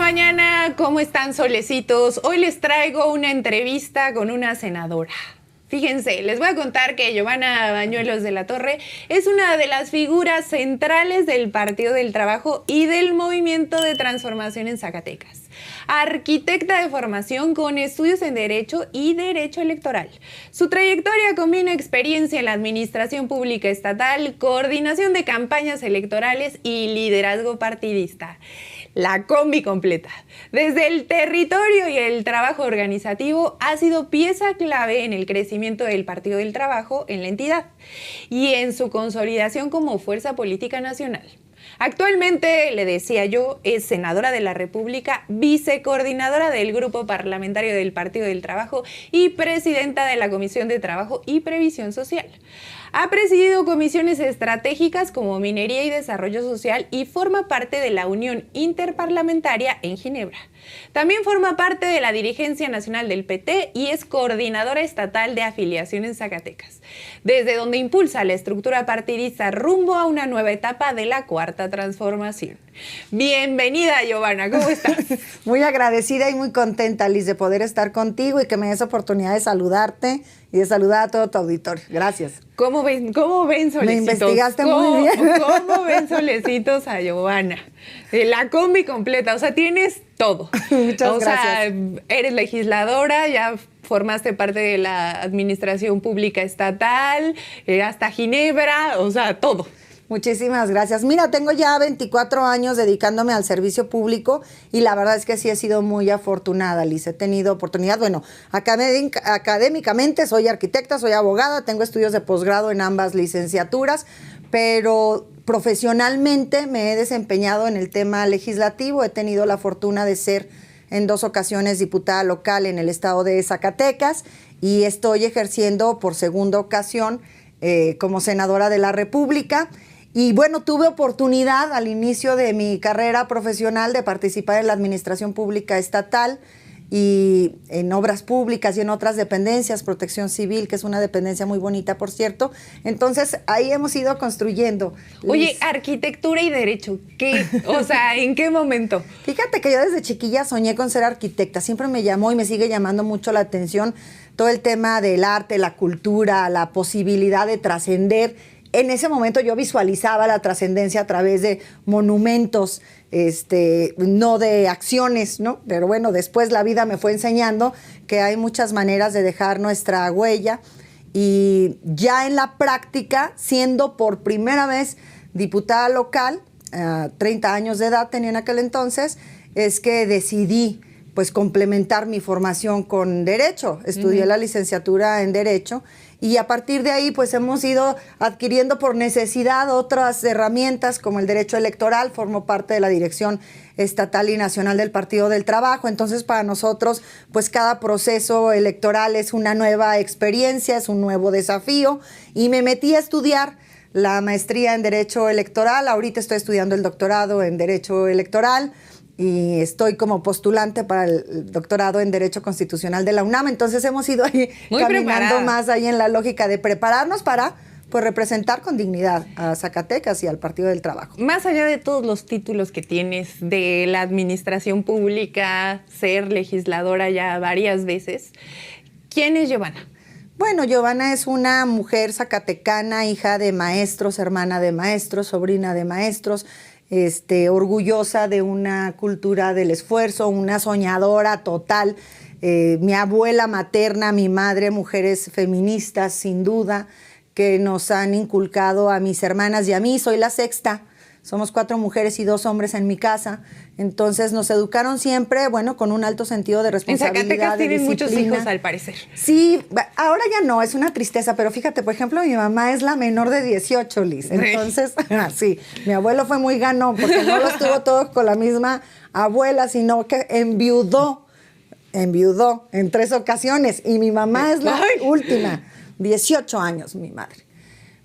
mañana, ¿cómo están, solecitos? Hoy les traigo una entrevista con una senadora. Fíjense, les voy a contar que Giovanna Bañuelos de la Torre es una de las figuras centrales del Partido del Trabajo y del Movimiento de Transformación en Zacatecas. Arquitecta de formación con estudios en Derecho y Derecho Electoral. Su trayectoria combina experiencia en la administración pública estatal, coordinación de campañas electorales y liderazgo partidista. La combi completa. Desde el territorio y el trabajo organizativo ha sido pieza clave en el crecimiento del Partido del Trabajo en la entidad y en su consolidación como fuerza política nacional. Actualmente, le decía yo, es senadora de la República, vicecoordinadora del Grupo Parlamentario del Partido del Trabajo y presidenta de la Comisión de Trabajo y Previsión Social. Ha presidido comisiones estratégicas como Minería y Desarrollo Social y forma parte de la Unión Interparlamentaria en Ginebra. También forma parte de la dirigencia nacional del PT y es coordinadora estatal de afiliación en Zacatecas, desde donde impulsa la estructura partidista rumbo a una nueva etapa de la Cuarta Transformación. Bienvenida, Giovanna, ¿cómo estás? Muy agradecida y muy contenta, Liz, de poder estar contigo y que me des oportunidad de saludarte y de saludar a todo tu auditorio. Gracias. ¿Cómo ven, solecitos? Me investigaste muy bien. ¿Cómo ven, solecitos, a Giovanna? La combi completa, o sea, tienes todo. Muchas gracias. O sea, eres legisladora, ya formaste parte de la administración pública estatal, hasta Ginebra, o sea, todo. Muchísimas gracias. Mira, tengo ya 24 años dedicándome al servicio público y la verdad es que sí he sido muy afortunada, Liz. He tenido oportunidad, bueno, académicamente soy arquitecta, soy abogada, tengo estudios de posgrado en ambas licenciaturas, pero profesionalmente me he desempeñado en el tema legislativo. He tenido la fortuna de ser en 2 ocasiones diputada local en el estado de Zacatecas y estoy ejerciendo por segunda ocasión como senadora de la República. Y bueno, tuve oportunidad al inicio de mi carrera profesional de participar en la administración pública estatal y en obras públicas y en otras dependencias, Protección Civil, que es una dependencia muy bonita, por cierto. Entonces, ahí hemos ido construyendo. Oye, arquitectura y derecho, ¿qué? O sea, ¿en qué momento? Fíjate que yo desde chiquilla soñé con ser arquitecta. Siempre me llamó y me sigue llamando mucho la atención todo el tema del arte, la cultura, la posibilidad de trascender. En ese momento yo visualizaba la trascendencia a través de monumentos, no de acciones, ¿no? Pero bueno, después la vida me fue enseñando que hay muchas maneras de dejar nuestra huella y ya en la práctica, siendo por primera vez diputada local, 30 años de edad tenía en aquel entonces, es que decidí pues complementar mi formación con Derecho. Estudié la licenciatura en Derecho y a partir de ahí pues hemos ido adquiriendo por necesidad otras herramientas como el Derecho Electoral. Formo parte de la dirección estatal y nacional del Partido del Trabajo. Entonces para nosotros pues cada proceso electoral es una nueva experiencia, es un nuevo desafío y me metí a estudiar la maestría en Derecho Electoral. Ahorita estoy estudiando el doctorado en Derecho Electoral y estoy como postulante para el doctorado en Derecho Constitucional de la UNAM. Entonces hemos ido ahí muy caminando preparada. Más ahí en la lógica de prepararnos para pues representar con dignidad a Zacatecas y al Partido del Trabajo. Más allá de todos los títulos que tienes de la administración pública, ser legisladora ya varias veces, ¿quién es Giovanna? Bueno, Giovanna es una mujer zacatecana, hija de maestros, hermana de maestros, sobrina de maestros, orgullosa de una cultura del esfuerzo, una soñadora total. Mi abuela materna, mi madre, mujeres feministas sin duda, que nos han inculcado a mis hermanas y a mí. Soy la sexta, somos 4 mujeres y 2 hombres en mi casa. Entonces nos educaron siempre, bueno, con un alto sentido de responsabilidad. En Zacatecas tienen disciplina. muchos hijos, al parecer. Sí, ahora ya no, es una tristeza, pero fíjate, por ejemplo, mi mamá es la menor de 18, Liz. Entonces, sí, mi abuelo fue muy ganón, porque no los tuvo todos con la misma abuela, sino que enviudó en 3 ocasiones. Y mi mamá es la última, 18 años, mi madre.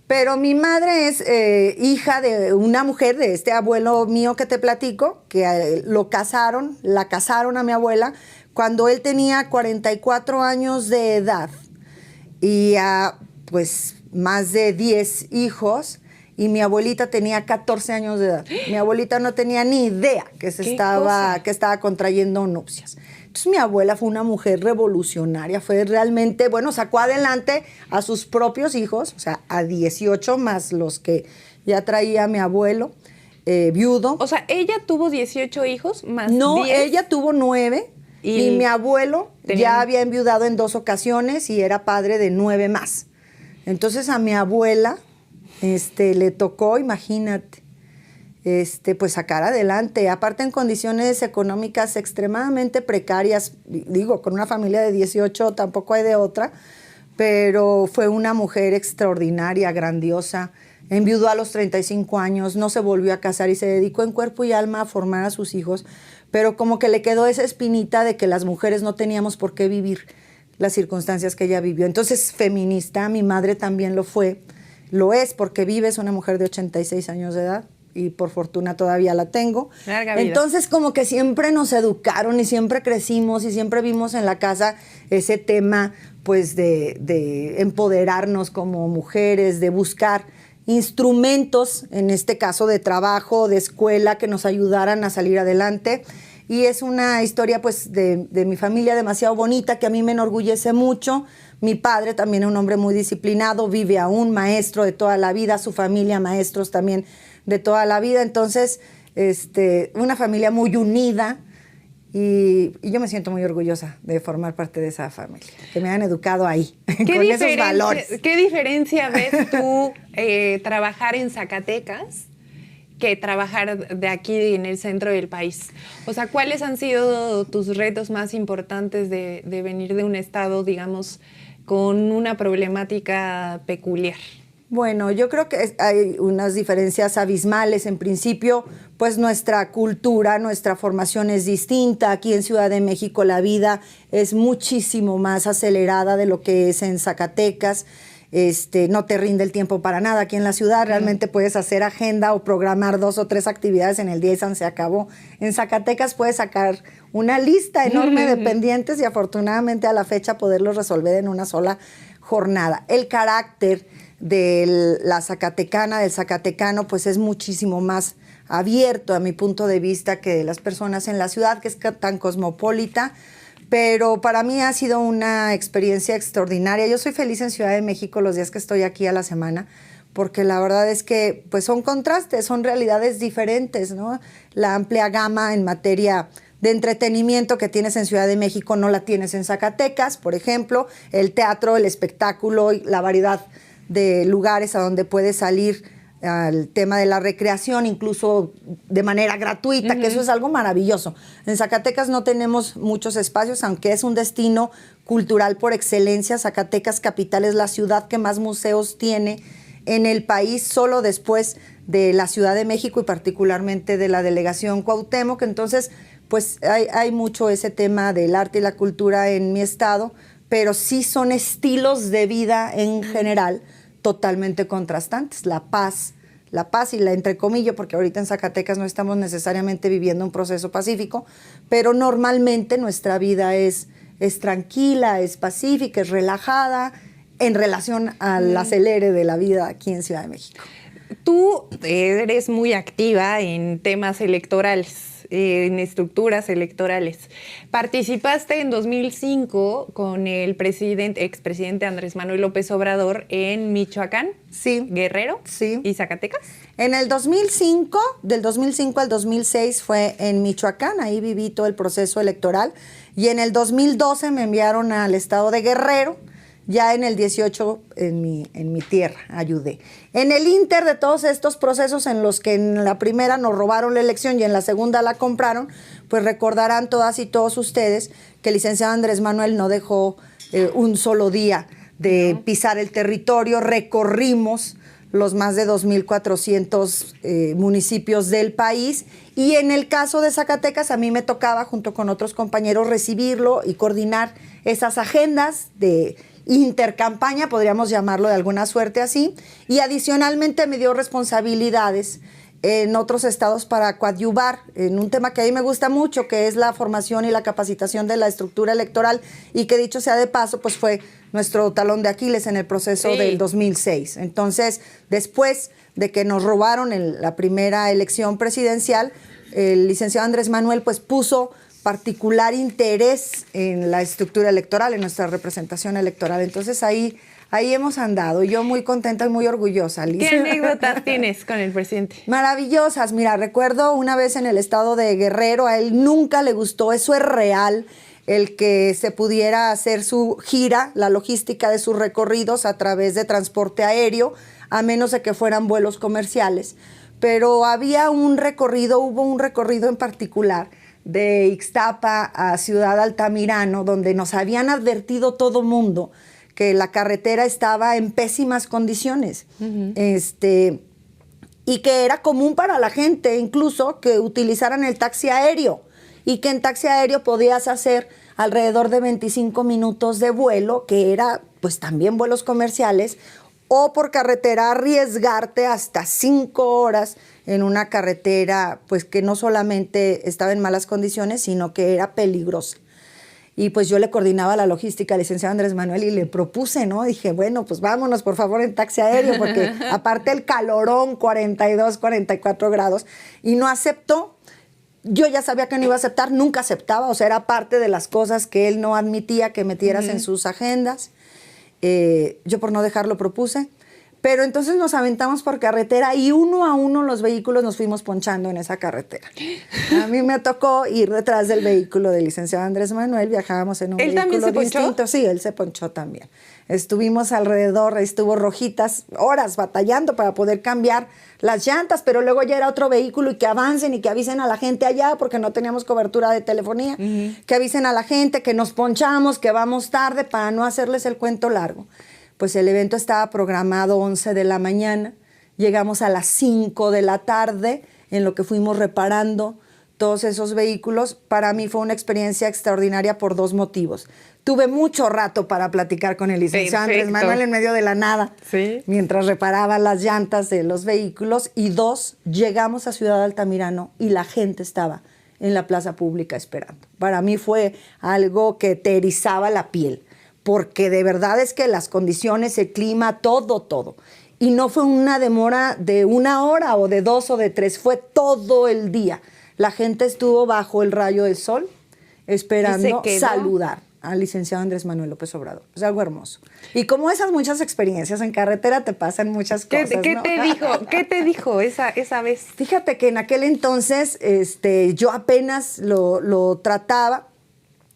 Pero mi madre es hija de una mujer, de este abuelo mío que te platico, que la casaron a mi abuela cuando él tenía 44 años de edad y pues más de 10 hijos. y mi abuelita tenía 14 años de edad. Mi abuelita no tenía ni idea que estaba contrayendo nupcias. Entonces mi abuela fue una mujer revolucionaria, fue realmente, bueno, sacó adelante a sus propios hijos, o sea, a 18 más los que ya traía mi abuelo, viudo. O sea, ella tuvo 18 hijos más No, 10. ella tuvo 9 y mi abuelo ya había enviudado en 2 ocasiones y era padre de 9 más. Entonces a mi abuela le tocó, imagínate, pues sacar adelante, aparte en condiciones económicas extremadamente precarias, digo, con una familia de 18 tampoco hay de otra, pero fue una mujer extraordinaria, grandiosa, enviudó a los 35 años, no se volvió a casar y se dedicó en cuerpo y alma a formar a sus hijos, pero como que le quedó esa espinita de que las mujeres no teníamos por qué vivir las circunstancias que ella vivió. Entonces, feminista, mi madre también lo es porque vive, es una mujer de 86 años de edad y por fortuna todavía la tengo. Larga vida. Entonces, como que siempre nos educaron y siempre crecimos y siempre vimos en la casa ese tema, pues, de empoderarnos como mujeres, de buscar instrumentos, en este caso de trabajo, de escuela, que nos ayudaran a salir adelante. Y es una historia, pues, de mi familia demasiado bonita, que a mí me enorgullece mucho. Mi padre también es un hombre muy disciplinado, vive aún, maestro de toda la vida, su familia, maestros también de toda la vida. Entonces, una familia muy unida y yo me siento muy orgullosa de formar parte de esa familia, que me han educado ahí, con esos valores. ¿Qué diferencia ves tú trabajar en Zacatecas que trabajar de aquí en el centro del país? O sea, ¿cuáles han sido tus retos más importantes de venir de un estado, digamos, con una problemática peculiar? Bueno, yo creo que hay unas diferencias abismales. En principio, pues nuestra cultura, nuestra formación es distinta. Aquí en Ciudad de México la vida es muchísimo más acelerada de lo que es en Zacatecas. No te rinde el tiempo para nada. Aquí en la ciudad realmente puedes hacer agenda o programar 2 o 3 actividades en el día y se acabó. En Zacatecas puedes sacar una lista enorme de pendientes y afortunadamente a la fecha poderlos resolver en una sola jornada. El carácter de la zacatecana, del zacatecano, pues es muchísimo más abierto a mi punto de vista que de las personas en la ciudad, que es tan cosmopolita. Pero para mí ha sido una experiencia extraordinaria. Yo soy feliz en Ciudad de México los días que estoy aquí a la semana, porque la verdad es que pues son contrastes, son realidades diferentes, ¿no? La amplia gama en materia de entretenimiento que tienes en Ciudad de México no la tienes en Zacatecas, por ejemplo. El teatro, el espectáculo, la variedad de lugares a donde puedes salir al tema de la recreación, incluso de manera gratuita, que eso es algo maravilloso. En Zacatecas no tenemos muchos espacios, aunque es un destino cultural por excelencia. Zacatecas capital es la ciudad que más museos tiene en el país, solo después de la Ciudad de México y particularmente de la delegación Cuauhtémoc. Entonces, pues hay mucho ese tema del arte y la cultura en mi estado, pero sí son estilos de vida en general totalmente contrastantes. La paz y la entrecomillo, porque ahorita en Zacatecas no estamos necesariamente viviendo un proceso pacífico, pero normalmente nuestra vida es tranquila, es pacífica, es relajada en relación al acelere de la vida aquí en Ciudad de México. Tú eres muy activa en temas electorales, en estructuras electorales. Participaste en 2005 con el expresidente Andrés Manuel López Obrador en Michoacán, sí, Guerrero, sí, y Zacatecas. En el 2005, del 2005 al 2006 fue en Michoacán, ahí viví todo el proceso electoral, y en el 2012 me enviaron al estado de Guerrero. Ya en el 18 en mi tierra ayudé. En el inter de todos estos procesos en los que en la primera nos robaron la elección y en la segunda la compraron, pues recordarán todas y todos ustedes que el licenciado Andrés Manuel no dejó un solo día de pisar el territorio. Recorrimos los más de 2,400 municipios del país y en el caso de Zacatecas a mí me tocaba junto con otros compañeros recibirlo y coordinar esas agendas de intercampaña, podríamos llamarlo de alguna suerte así, y adicionalmente me dio responsabilidades en otros estados para coadyuvar en un tema que a mí me gusta mucho, que es la formación y la capacitación de la estructura electoral, y que dicho sea de paso, pues fue nuestro talón de Aquiles en el proceso del 2006. Entonces, después de que nos robaron la primera elección presidencial, el licenciado Andrés Manuel pues puso particular interés en la estructura electoral, en nuestra representación electoral. Entonces ahí hemos andado. Yo muy contenta y muy orgullosa, Liz. ¿Qué anécdotas tienes con el presidente? Maravillosas. Mira, recuerdo una vez en el estado de Guerrero, a él nunca le gustó, eso es real, el que se pudiera hacer su gira, la logística de sus recorridos a través de transporte aéreo, a menos de que fueran vuelos comerciales. Pero hubo un recorrido en particular de Ixtapa a Ciudad Altamirano, donde nos habían advertido todo mundo que la carretera estaba en pésimas condiciones. Y que era común para la gente incluso que utilizaran el taxi aéreo, y que en taxi aéreo podías hacer alrededor de 25 minutos de vuelo, que era pues también vuelos comerciales, o por carretera arriesgarte hasta 5 horas en una carretera pues que no solamente estaba en malas condiciones, sino que era peligrosa. Y pues yo le coordinaba la logística al licenciado Andrés Manuel y le propuse, ¿no? Dije, bueno, pues vámonos por favor en taxi aéreo, porque aparte el calorón, 42, 44 grados, y no aceptó. Yo ya sabía que no iba a aceptar, nunca aceptaba, o sea, era parte de las cosas que él no admitía que metieras en sus agendas. Yo por no dejarlo propuse, pero entonces nos aventamos por carretera y uno a uno los vehículos nos fuimos ponchando en esa carretera. A mí me tocó ir detrás del vehículo del licenciado Andrés Manuel, viajábamos en un vehículo distinto. ¿Él también se ponchó? Sí, él se ponchó también. Estuvimos alrededor, estuvo Rojitas horas batallando para poder cambiar las llantas, pero luego ya era otro vehículo y que avancen y que avisen a la gente allá porque no teníamos cobertura de telefonía, que avisen a la gente que nos ponchamos, que vamos tarde para no hacerles el cuento largo. Pues el evento estaba programado 11 de la mañana, llegamos a las 5 de la tarde en lo que fuimos reparando todos esos vehículos. Para mí fue una experiencia extraordinaria por 2 motivos. Tuve mucho rato para platicar con el licenciado Andrés Manuel en medio de la nada, mientras reparaba las llantas de los vehículos. Y 2, llegamos a Ciudad Altamirano y la gente estaba en la plaza pública esperando. Para mí fue algo que te erizaba la piel, porque de verdad es que las condiciones, el clima, todo. Y no fue una demora de 1 hora o de 2 o de 3, fue todo el día. La gente estuvo bajo el rayo del sol esperando saludar al licenciado Andrés Manuel López Obrador. Es algo hermoso. Y como esas muchas experiencias, en carretera te pasan muchas cosas, ¿no? ¿Qué te dijo esa vez? Fíjate que en aquel entonces yo apenas lo trataba.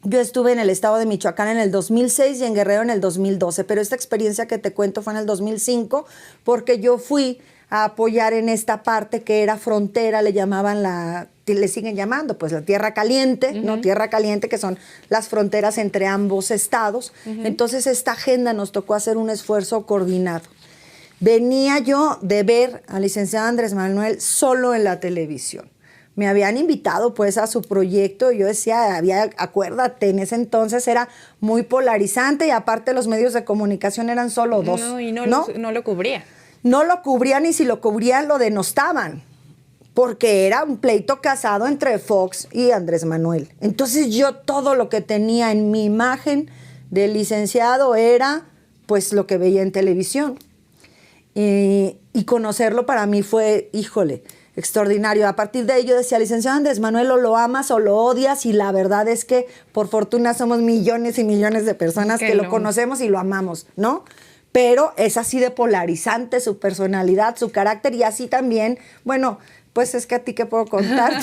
Yo estuve en el estado de Michoacán en el 2006 y en Guerrero en el 2012, pero esta experiencia que te cuento fue en el 2005 porque yo fui a apoyar en esta parte que era frontera, le siguen llamando, pues la Tierra Caliente, ¿no? Tierra Caliente, que son las fronteras entre ambos estados. Entonces esta agenda nos tocó hacer un esfuerzo coordinado. Venía yo de ver al licenciado Andrés Manuel solo en la televisión. Me habían invitado pues a su proyecto y yo decía, acuérdate, en ese entonces era muy polarizante y aparte los medios de comunicación eran solo 2. No lo cubría. No lo cubrían y si lo cubrían lo denostaban, porque era un pleito casado entre Fox y Andrés Manuel. Entonces yo todo lo que tenía en mi imagen del licenciado era pues lo que veía en televisión. Y conocerlo para mí fue, híjole, extraordinario. A partir de ello decía, licenciado Andrés Manuel, o lo amas o lo odias, y la verdad es que por fortuna somos millones y millones de personas que lo conocemos y lo amamos, ¿no? Pero es así de polarizante su personalidad, su carácter, y así también, bueno, pues es que a ti qué puedo contar.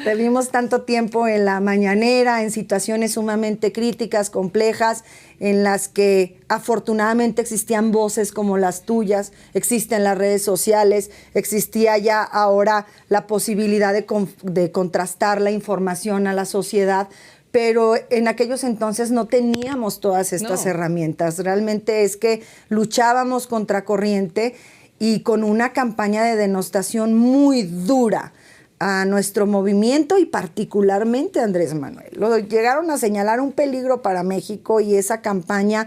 Te vimos tanto tiempo en la mañanera, en situaciones sumamente críticas, complejas, en las que afortunadamente existían voces como las tuyas, existen las redes sociales, existía ya ahora la posibilidad de contrastar la información a la sociedad, pero en aquellos entonces no teníamos todas estas herramientas. Realmente es que luchábamos contracorriente y con una campaña de denostación muy dura a nuestro movimiento y particularmente a Andrés Manuel. Lo llegaron a señalar un peligro para México y esa campaña,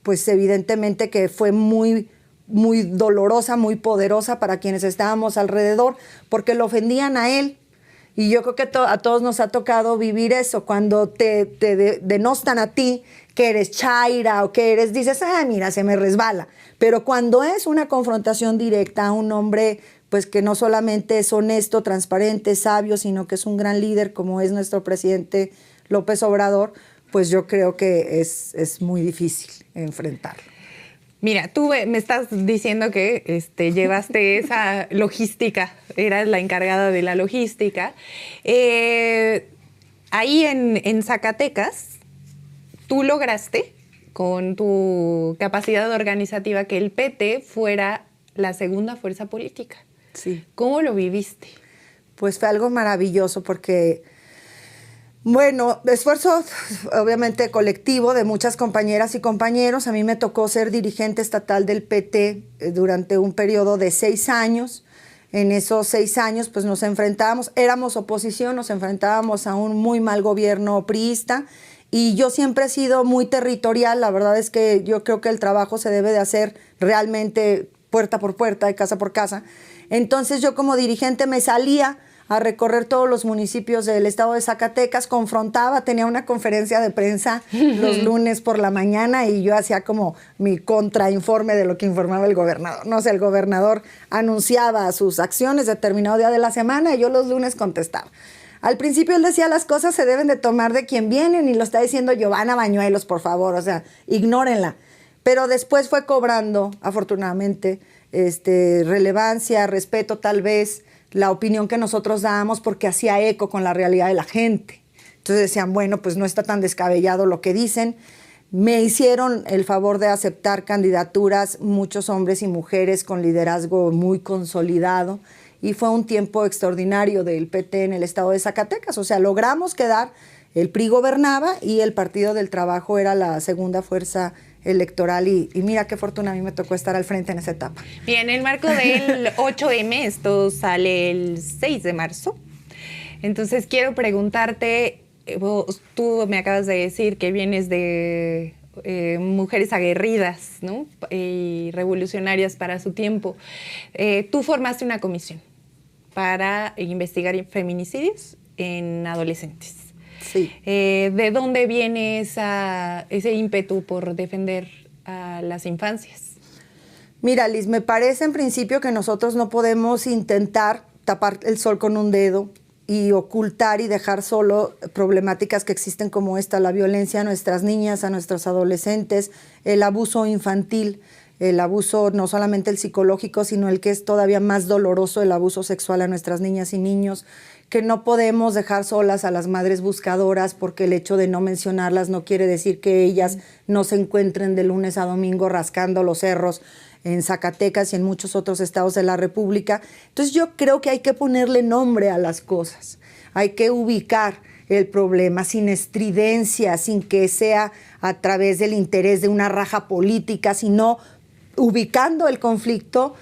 pues evidentemente que fue muy dolorosa, muy poderosa para quienes estábamos alrededor, porque lo ofendían a él. Y yo creo que a todos nos ha tocado vivir eso, cuando te denostan a ti, que eres chaira o que eres, dices, mira, se me resbala. Pero cuando es una confrontación directa a un hombre, pues que no solamente es honesto, transparente, sabio, sino que es un gran líder como es nuestro presidente López Obrador, pues yo creo que es muy difícil enfrentarlo. Mira, tú me estás diciendo que llevaste esa logística, eras la encargada de la logística. Ahí en Zacatecas, tú lograste, con tu capacidad organizativa, que el PT fuera la segunda fuerza política. Sí. ¿Cómo lo viviste? Pues fue algo maravilloso porque, bueno, esfuerzo obviamente colectivo de muchas compañeras y compañeros. A mí me tocó ser dirigente estatal del PT durante un periodo de 6 años. En esos 6 años pues nos enfrentábamos, éramos oposición, nos enfrentábamos a un muy mal gobierno priista y yo siempre he sido muy territorial. La verdad es que yo creo que el trabajo se debe de hacer realmente puerta por puerta, casa por casa. Entonces yo como dirigente me salía a recorrer todos los municipios del estado de Zacatecas, confrontaba, tenía una conferencia de prensa los lunes por la mañana y yo hacía como mi contrainforme de lo que informaba el gobernador. No sé, el gobernador anunciaba sus acciones determinado día de la semana y yo los lunes contestaba. Al principio él decía, las cosas se deben de tomar de quien vienen y lo está diciendo Giovanna Bañuelos, por favor, o sea, ignórenla. Pero después fue cobrando, afortunadamente, relevancia, respeto tal vez, la opinión que nosotros dábamos porque hacía eco con la realidad de la gente. Entonces decían, bueno, pues no está tan descabellado lo que dicen. Me hicieron el favor de aceptar candidaturas, muchos hombres y mujeres con liderazgo muy consolidado, y fue un tiempo extraordinario del PT en el estado de Zacatecas. O sea, logramos quedar, el PRI gobernaba y el Partido del Trabajo era la segunda fuerza electoral y mira qué fortuna a mí me tocó estar al frente en esa etapa. Bien, en el marco del 8M, esto sale el 6 de marzo. Entonces quiero preguntarte, tú me acabas de decir que vienes de mujeres aguerridas, ¿no? Y revolucionarias para su tiempo. Tú formaste una comisión para investigar feminicidios en adolescentes. Sí. ¿De dónde viene ese ímpetu por defender a las infancias? Mira, Liz, me parece en principio que nosotros no podemos intentar tapar el sol con un dedo y ocultar y dejar solo problemáticas que existen como esta, la violencia a nuestras niñas, a nuestros adolescentes, el abuso infantil, el abuso no solamente el psicológico, sino el que es todavía más doloroso, el abuso sexual a nuestras niñas y niños, que no podemos dejar solas a las madres buscadoras porque el hecho de no mencionarlas no quiere decir que ellas no se encuentren de lunes a domingo rascando los cerros en Zacatecas y en muchos otros estados de la República. Entonces yo creo que hay que ponerle nombre a las cosas, hay que ubicar el problema sin estridencia, sin que sea a través del interés de una raja política, sino ubicando el conflicto.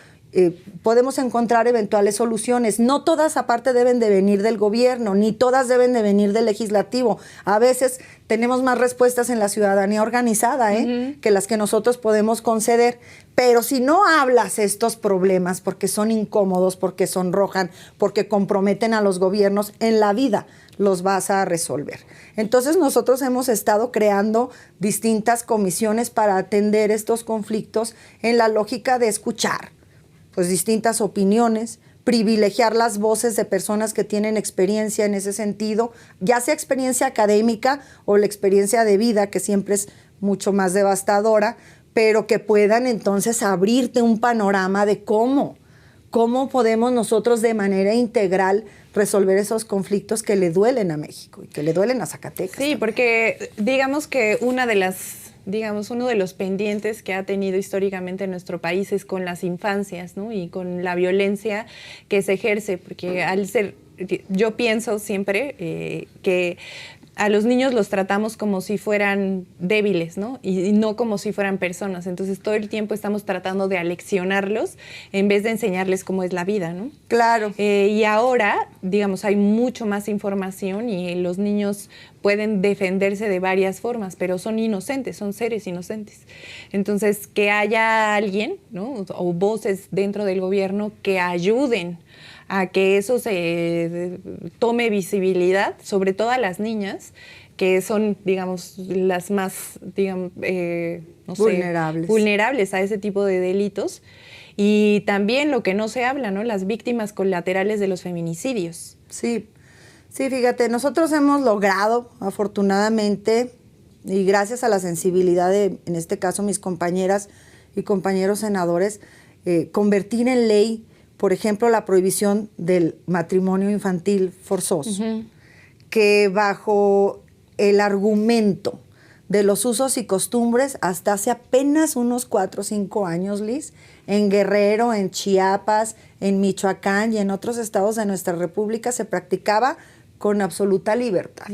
Podemos encontrar eventuales soluciones. No todas aparte deben de venir del gobierno, ni todas deben de venir del legislativo. A veces tenemos más respuestas en la ciudadanía organizada que las que nosotros podemos conceder. Pero si no hablas estos problemas porque son incómodos, porque sonrojan, porque comprometen a los gobiernos, en la vida los vas a resolver. Entonces nosotros hemos estado creando distintas comisiones para atender estos conflictos en la lógica de escuchar pues distintas opiniones, privilegiar las voces de personas que tienen experiencia en ese sentido, ya sea experiencia académica o la experiencia de vida, que siempre es mucho más devastadora, pero que puedan entonces abrirte un panorama de cómo podemos nosotros de manera integral resolver esos conflictos que le duelen a México y que le duelen a Zacatecas. Sí, porque digamos que uno de los pendientes que ha tenido históricamente nuestro país es con las infancias, ¿no? Y con la violencia que se ejerce, porque yo pienso siempre que a los niños los tratamos como si fueran débiles, ¿no? Y no como si fueran personas. Entonces, todo el tiempo estamos tratando de aleccionarlos en vez de enseñarles cómo es la vida, ¿no? Claro. Y ahora, digamos, hay mucho más información y los niños pueden defenderse de varias formas, pero son inocentes, son seres inocentes. Entonces, que haya alguien, ¿no? O voces dentro del gobierno que ayuden a que eso se tome visibilidad, sobre todo a las niñas, que son, digamos, las más, digamos, no sé, vulnerables a ese tipo de delitos. Y también lo que no se habla, ¿no? Las víctimas colaterales de los feminicidios. Sí, sí, fíjate, nosotros hemos logrado, afortunadamente, y gracias a la sensibilidad de, en este caso, mis compañeras y compañeros senadores, convertir en ley, por ejemplo, la prohibición del matrimonio infantil forzoso, que bajo el argumento de los usos y costumbres, hasta hace apenas unos 4 o 5 años, Liz, en Guerrero, en Chiapas, en Michoacán y en otros estados de nuestra república se practicaba con absoluta libertad.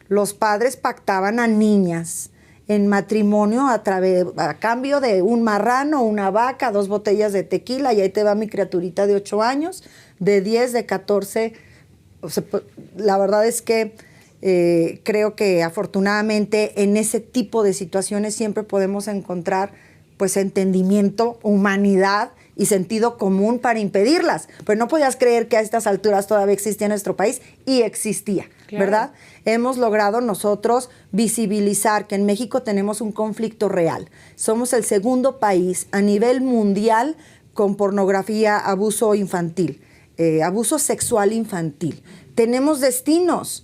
Los padres pactaban a niñas en matrimonio a cambio de un marrano, una vaca, 2 botellas de tequila, y ahí te va mi criaturita de 8 años, de 10, de 14. O sea, la verdad es que creo que afortunadamente en ese tipo de situaciones siempre podemos encontrar pues entendimiento, humanidad y sentido común para impedirlas. Pues no podías creer que a estas alturas todavía existía en nuestro país, y existía, claro, ¿verdad? Hemos logrado nosotros visibilizar que en México tenemos un conflicto real. Somos el segundo país a nivel mundial con pornografía, abuso infantil, abuso sexual infantil. Tenemos destinos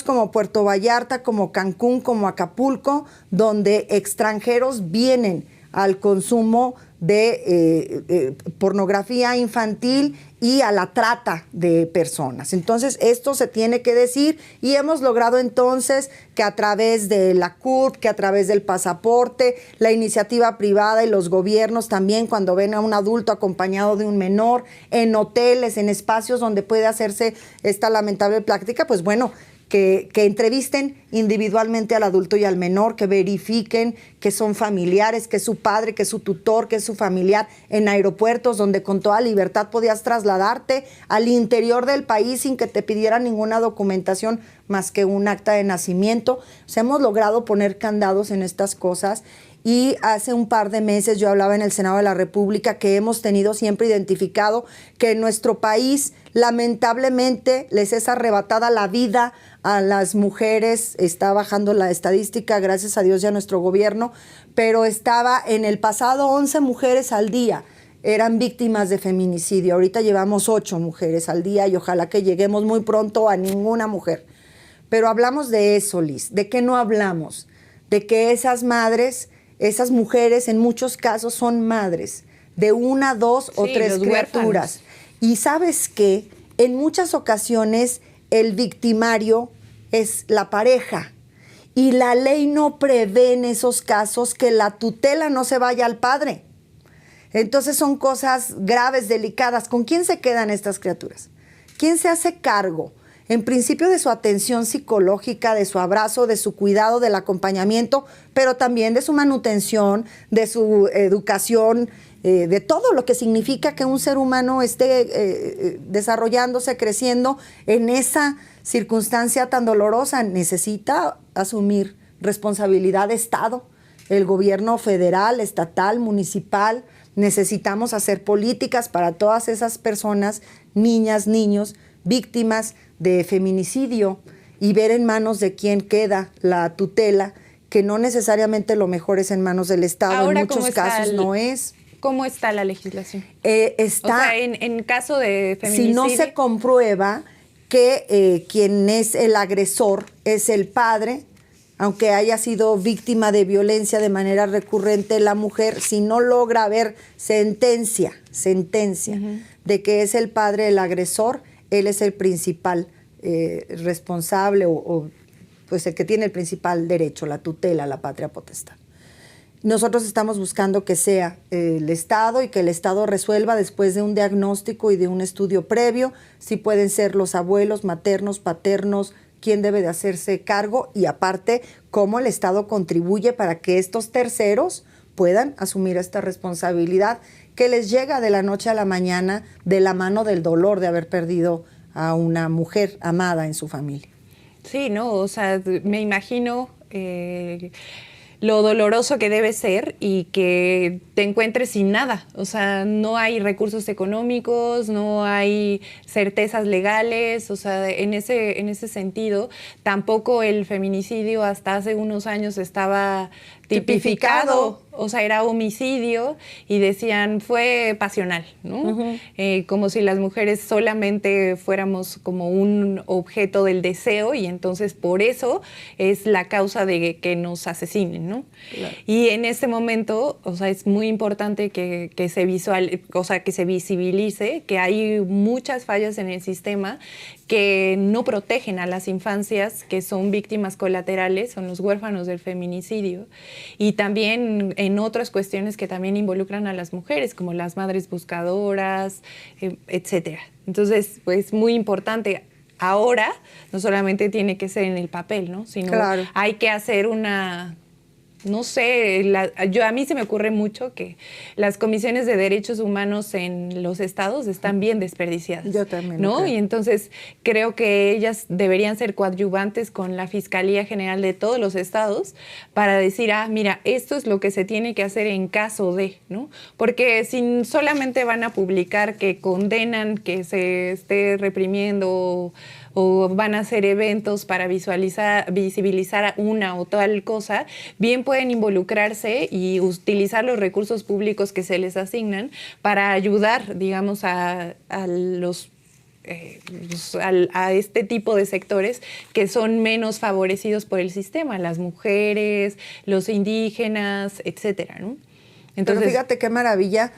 como Puerto Vallarta, como Cancún, como Acapulco, donde extranjeros vienen al consumo de pornografía infantil y a la trata de personas. Entonces, esto se tiene que decir, y hemos logrado entonces que a través de la CURP, que a través del pasaporte, la iniciativa privada y los gobiernos también, cuando ven a un adulto acompañado de un menor, en hoteles, en espacios donde puede hacerse esta lamentable práctica, pues bueno, que entrevisten individualmente al adulto y al menor, que verifiquen que son familiares, que es su padre, que es su tutor, que es su familiar, en aeropuertos donde con toda libertad podías trasladarte al interior del país sin que te pidieran ninguna documentación más que un acta de nacimiento. O sea, hemos logrado poner candados en estas cosas. Y hace un par de meses yo hablaba en el Senado de la República que hemos tenido siempre identificado que en nuestro país lamentablemente les es arrebatada la vida a las mujeres. Está bajando la estadística, gracias a Dios y a nuestro gobierno, pero estaba en el pasado 11 mujeres al día eran víctimas de feminicidio. Ahorita llevamos 8 mujeres al día y ojalá que lleguemos muy pronto a ninguna mujer. Pero hablamos de eso, Liz. ¿De qué no hablamos? De que esas madres, esas mujeres en muchos casos son madres de 1, 2 o 3 criaturas. Y ¿sabes qué? En muchas ocasiones el victimario es la pareja. Y la ley no prevé en esos casos que la tutela no se vaya al padre. Entonces son cosas graves, delicadas. ¿Con quién se quedan estas criaturas? ¿Quién se hace cargo? En principio de su atención psicológica, de su abrazo, de su cuidado, del acompañamiento, pero también de su manutención, de su educación, de todo lo que significa que un ser humano esté desarrollándose, creciendo en esa circunstancia tan dolorosa. Necesita asumir responsabilidad de Estado, el gobierno federal, estatal, municipal. Necesitamos hacer políticas para todas esas personas, niñas, niños, víctimas de feminicidio, y ver en manos de quién queda la tutela, que no necesariamente lo mejor es en manos del Estado. Ahora, en muchos casos no es. ¿Cómo está la legislación? Está, o sea, en caso de feminicidio. Si no se comprueba que quien es el agresor es el padre, aunque haya sido víctima de violencia de manera recurrente la mujer, si no logra haber sentencia de que es el padre el agresor, él es el principal responsable o pues el que tiene el principal derecho, la tutela, la patria potestad. Nosotros estamos buscando que sea el Estado y que el Estado resuelva después de un diagnóstico y de un estudio previo si pueden ser los abuelos, maternos, paternos, quién debe de hacerse cargo, y aparte cómo el Estado contribuye para que estos terceros puedan asumir esta responsabilidad que les llega de la noche a la mañana de la mano del dolor de haber perdido a una mujer amada en su familia. Sí, ¿no? O sea, me imagino lo doloroso que debe ser y que te encuentres sin nada. O sea, no hay recursos económicos, no hay certezas legales. O sea, en ese sentido, tampoco el feminicidio hasta hace unos años estaba tipificado, o sea, era homicidio y decían fue pasional, ¿no? Como si las mujeres solamente fuéramos como un objeto del deseo y entonces por eso es la causa de que nos asesinen, ¿no? Claro. Y en este momento, o sea, es muy importante que se visibilice que hay muchas fallas en el sistema que no protegen a las infancias que son víctimas colaterales, son los huérfanos del feminicidio, y también en otras cuestiones que también involucran a las mujeres, como las madres buscadoras, etcétera. Entonces, pues muy importante. Ahora, no solamente tiene que ser en el papel, ¿no? Sino claro, hay que hacer una... No sé, a mí se me ocurre mucho que las comisiones de derechos humanos en los estados están bien desperdiciadas. Yo también. ¿No? Creo. Y entonces creo que ellas deberían ser coadyuvantes con la Fiscalía General de todos los estados para decir, mira, esto es lo que se tiene que hacer en caso de, ¿no? Porque si solamente van a publicar que condenan que se esté reprimiendo o van a hacer eventos para visibilizar una o tal cosa, bien pueden involucrarse y utilizar los recursos públicos que se les asignan para ayudar, digamos, a este tipo de sectores que son menos favorecidos por el sistema, las mujeres, los indígenas, etcétera, ¿no? Entonces, pero fíjate qué maravilla.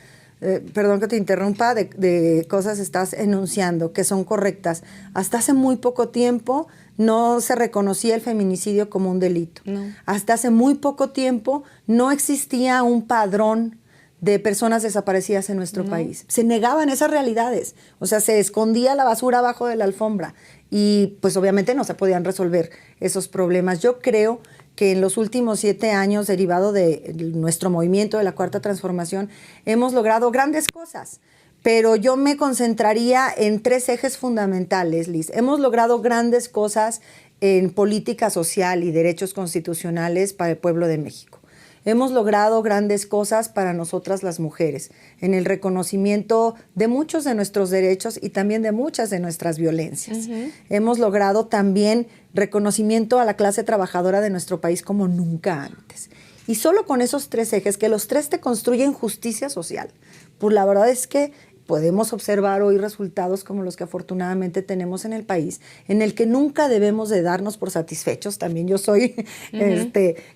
Perdón que te interrumpa, de cosas estás enunciando que son correctas. Hasta hace muy poco tiempo no se reconocía el feminicidio como un delito. No. Hasta hace muy poco tiempo no existía un padrón de personas desaparecidas en nuestro país. Se negaban esas realidades. O sea, se escondía la basura abajo de la alfombra y pues obviamente no se podían resolver esos problemas. Yo creo que en los últimos 7 años, derivado de nuestro movimiento de la Cuarta Transformación, hemos logrado grandes cosas. Pero yo me concentraría en 3 ejes fundamentales, Liz. Hemos logrado grandes cosas en política social y derechos constitucionales para el pueblo de México. Hemos logrado grandes cosas para nosotras las mujeres, en el reconocimiento de muchos de nuestros derechos y también de muchas de nuestras violencias. Hemos logrado también reconocimiento a la clase trabajadora de nuestro país como nunca antes. Y solo con esos 3 ejes, que los 3 te construyen justicia social, pues la verdad es que podemos observar hoy resultados como los que afortunadamente tenemos en el país, en el que nunca debemos de darnos por satisfechos. También yo soy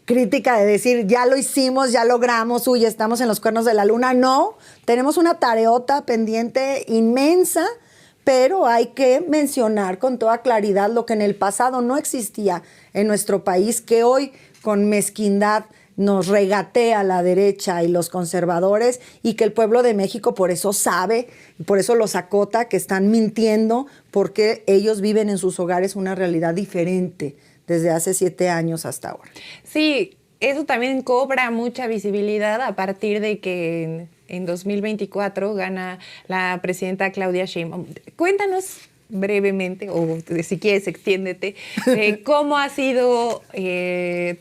crítica de decir, ya lo hicimos, ya logramos, uy, estamos en los cuernos de la luna. No, tenemos una tareota pendiente inmensa, pero hay que mencionar con toda claridad lo que en el pasado no existía en nuestro país, que hoy con mezquindad nos regatea la derecha y los conservadores, y que el pueblo de México por eso sabe, y por eso los acota, que están mintiendo, porque ellos viven en sus hogares una realidad diferente desde hace 7 años hasta ahora. Sí, eso también cobra mucha visibilidad a partir de que en 2024 gana la presidenta Claudia Sheinbaum. Cuéntanos brevemente, o si quieres extiéndete, cómo ha sido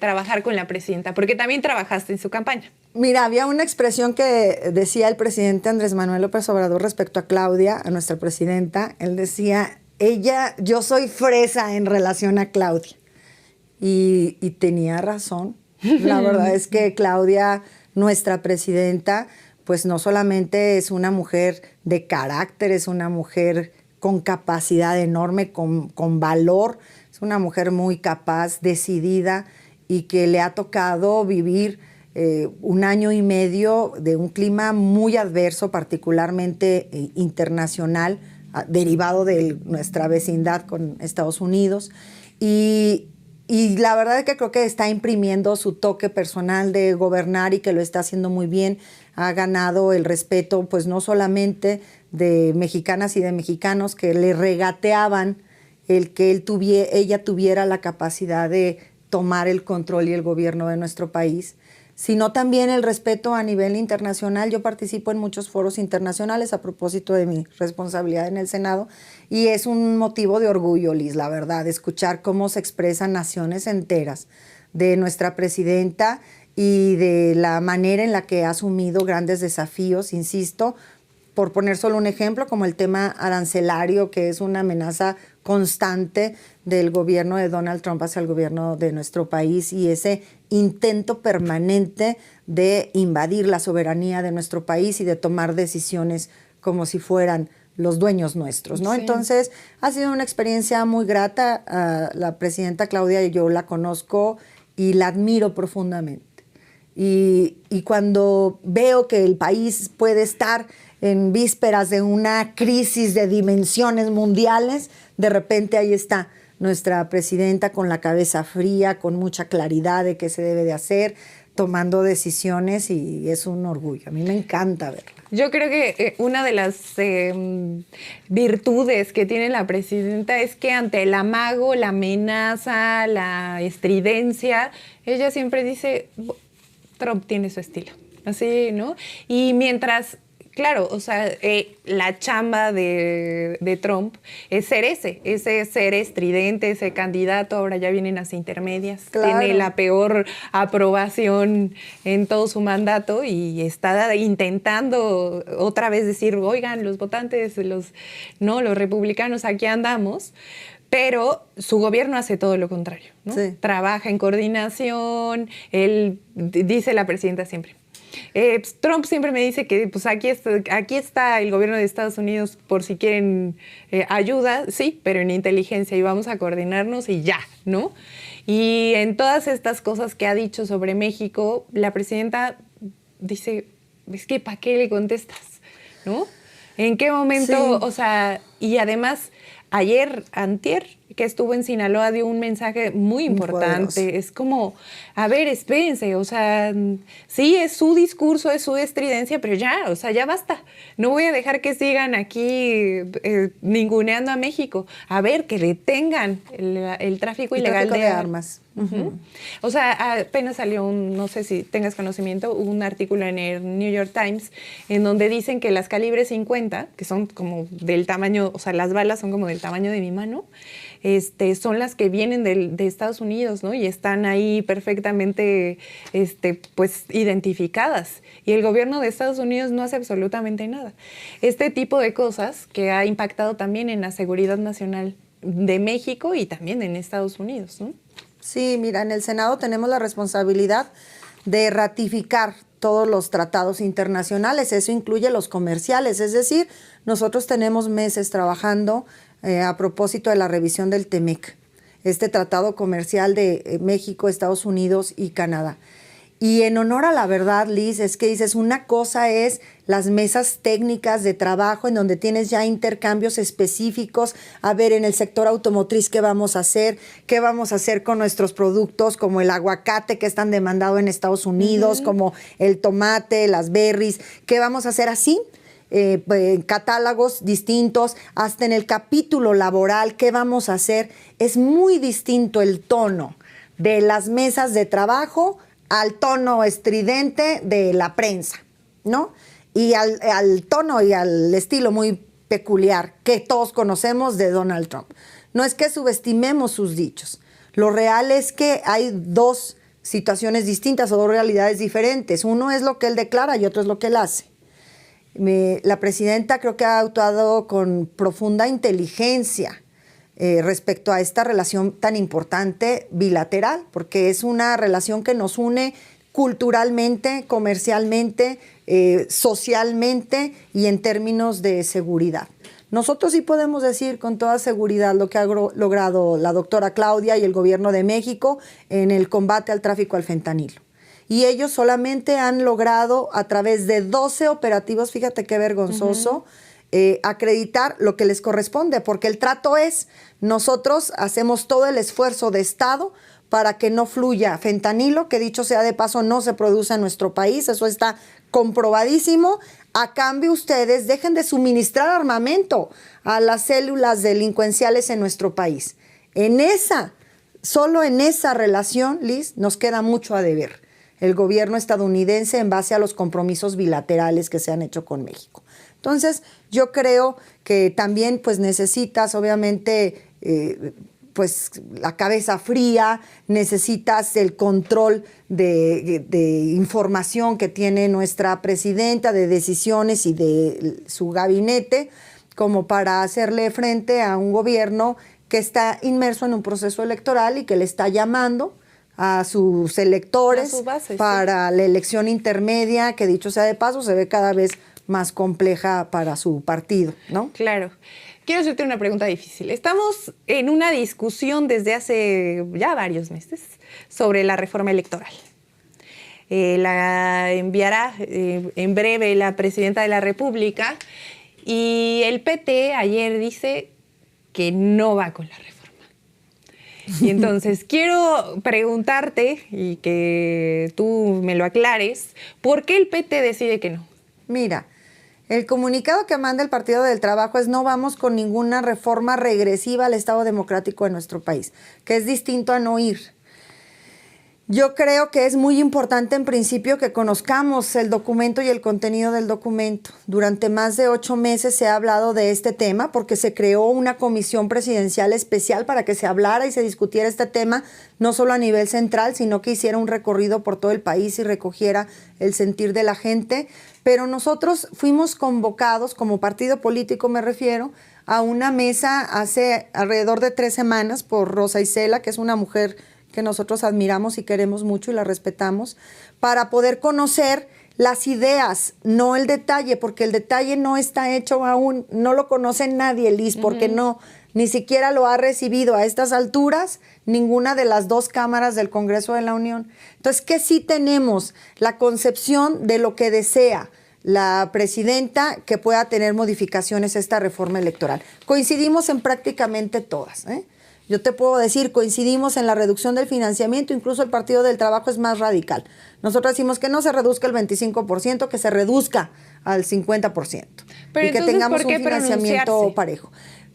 trabajar con la presidenta, porque también trabajaste en su campaña. Mira, había una expresión que decía el presidente Andrés Manuel López Obrador respecto a Claudia, a nuestra presidenta. Él decía, yo soy fresa en relación a Claudia. Y tenía razón. La verdad es que Claudia, nuestra presidenta, pues no solamente es una mujer de carácter, es una mujer con capacidad enorme, con valor. Es una mujer muy capaz, decidida, y que le ha tocado vivir 1 año y medio de un clima muy adverso, particularmente internacional, derivado de nuestra vecindad con Estados Unidos. Y la verdad es que creo que está imprimiendo su toque personal de gobernar y que lo está haciendo muy bien. Ha ganado el respeto, pues no solamente de mexicanas y de mexicanos que le regateaban el que ella tuviera la capacidad de tomar el control y el gobierno de nuestro país, sino también el respeto a nivel internacional. Yo participo en muchos foros internacionales a propósito de mi responsabilidad en el Senado, y es un motivo de orgullo, Liz, la verdad, escuchar cómo se expresan naciones enteras de nuestra presidenta y de la manera en la que ha asumido grandes desafíos, insisto, por poner solo un ejemplo, como el tema arancelario, que es una amenaza constante del gobierno de Donald Trump hacia el gobierno de nuestro país y ese intento permanente de invadir la soberanía de nuestro país y de tomar decisiones como si fueran los dueños nuestros, ¿no? Sí. Entonces, ha sido una experiencia muy grata. La presidenta Claudia, yo la conozco y la admiro profundamente. Y cuando veo que el país puede estar en vísperas de una crisis de dimensiones mundiales, de repente ahí está nuestra presidenta con la cabeza fría, con mucha claridad de qué se debe de hacer, tomando decisiones y es un orgullo. A mí me encanta verla. Yo creo que una de las virtudes que tiene la presidenta es que ante el amago, la amenaza, la estridencia, ella siempre dice, Trump tiene su estilo, así, ¿no? Y mientras... Claro, o sea, la chamba de Trump es ser ese ser estridente, ese candidato. Ahora ya vienen las intermedias. Claro. Tiene la peor aprobación en todo su mandato y está intentando otra vez decir, oigan, los votantes, los republicanos, aquí andamos. Pero su gobierno hace todo lo contrario, ¿no? Sí. Trabaja en coordinación, él dice la presidenta siempre. Trump siempre me dice que pues aquí está el gobierno de Estados Unidos por si quieren ayuda, sí, pero en inteligencia y vamos a coordinarnos y ya, ¿no? Y en todas estas cosas que ha dicho sobre México, la presidenta dice, es que ¿para qué le contestas? ¿No? ¿En qué momento? Sí. O sea, y además antier, que estuvo en Sinaloa, dio un mensaje muy importante. Es como, a ver, espérense, o sea, sí, es su discurso, es su estridencia, pero ya, o sea, ya basta. No voy a dejar que sigan aquí ninguneando a México. A ver, que detengan el tráfico ilegal de armas. Uh-huh. O sea, apenas salió no sé si tengas conocimiento, un artículo en el New York Times en donde dicen que las calibres 50, que son como del tamaño, o sea, las balas son como del tamaño de mi mano, son las que vienen de Estados Unidos, ¿no? Y están ahí perfectamente, pues, identificadas. Y el gobierno de Estados Unidos no hace absolutamente nada. Este tipo de cosas que ha impactado también en la seguridad nacional de México y también en Estados Unidos, ¿no? Sí, mira, en el Senado tenemos la responsabilidad de ratificar todos los tratados internacionales, eso incluye los comerciales, es decir, nosotros tenemos meses trabajando a propósito de la revisión del TEMEC, este tratado comercial de México, Estados Unidos y Canadá. Y en honor a la verdad, Liz, es que dices, una cosa es las mesas técnicas de trabajo en donde tienes ya intercambios específicos, a ver, en el sector automotriz, ¿qué vamos a hacer? ¿Qué vamos a hacer con nuestros productos como el aguacate que es tan demandado en Estados Unidos, como el tomate, las berries? ¿Qué vamos a hacer así? Catálogos distintos, hasta en el capítulo laboral, ¿qué vamos a hacer? Es muy distinto el tono de las mesas de trabajo al tono estridente de la prensa, ¿no? Y al tono y al estilo muy peculiar que todos conocemos de Donald Trump. No es que subestimemos sus dichos. Lo real es que hay dos situaciones distintas o dos realidades diferentes. Uno es lo que él declara y otro es lo que él hace. La presidenta creo que ha actuado con profunda inteligencia respecto a esta relación tan importante bilateral, porque es una relación que nos une culturalmente, comercialmente, socialmente y en términos de seguridad. Nosotros sí podemos decir con toda seguridad lo que ha logrado la doctora Claudia y el gobierno de México en el combate al tráfico al fentanilo. Y ellos solamente han logrado a través de 12 operativos, fíjate qué vergonzoso, acreditar lo que les corresponde, porque el trato es, nosotros hacemos todo el esfuerzo de Estado para que no fluya fentanilo, que dicho sea de paso no se produce en nuestro país, eso está comprobadísimo. A cambio ustedes dejen de suministrar armamento a las células delincuenciales en nuestro país. Solo en esa relación, Liz, nos queda mucho a deber el gobierno estadounidense en base a los compromisos bilaterales que se han hecho con México. Entonces, yo creo que también pues necesitas, obviamente, pues la cabeza fría, necesitas el control de información que tiene nuestra presidenta, de decisiones y de su gabinete, como para hacerle frente a un gobierno que está inmerso en un proceso electoral y que le está llamando a sus electores a su base, para la elección intermedia, que dicho sea de paso, se ve cada vez más compleja para su partido, ¿no? Claro. Quiero hacerte una pregunta difícil. Estamos en una discusión desde hace ya varios meses sobre la reforma electoral. La enviará en breve la presidenta de la República y el PT ayer dice que no va con la reforma. Y entonces quiero preguntarte y que tú me lo aclares, ¿por qué el PT decide que no? Mira, el comunicado que manda el Partido del Trabajo es: no vamos con ninguna reforma regresiva al Estado democrático de nuestro país, que es distinto a no ir. Yo creo que es muy importante en principio que conozcamos el documento y el contenido del documento. Durante más de 8 meses se ha hablado de este tema porque se creó una comisión presidencial especial para que se hablara y se discutiera este tema, no solo a nivel central, sino que hiciera un recorrido por todo el país y recogiera el sentir de la gente. Pero nosotros fuimos convocados, como partido político me refiero, a una mesa hace alrededor de 3 semanas por Rosa Isela, que es una mujer que nosotros admiramos y queremos mucho y la respetamos, para poder conocer las ideas, no el detalle, porque el detalle no está hecho aún, no lo conoce nadie, Liz, porque no, ni siquiera lo ha recibido a estas alturas ninguna de las 2 cámaras del Congreso de la Unión. Entonces, ¿qué sí tenemos? La concepción de lo que desea la presidenta que pueda tener modificaciones a esta reforma electoral. Coincidimos en prácticamente todas, ¿eh? Yo te puedo decir, coincidimos en la reducción del financiamiento, incluso el Partido del Trabajo es más radical. Nosotros decimos que no se reduzca el 25%, que se reduzca al 50%. Pero y que tengamos un financiamiento parejo.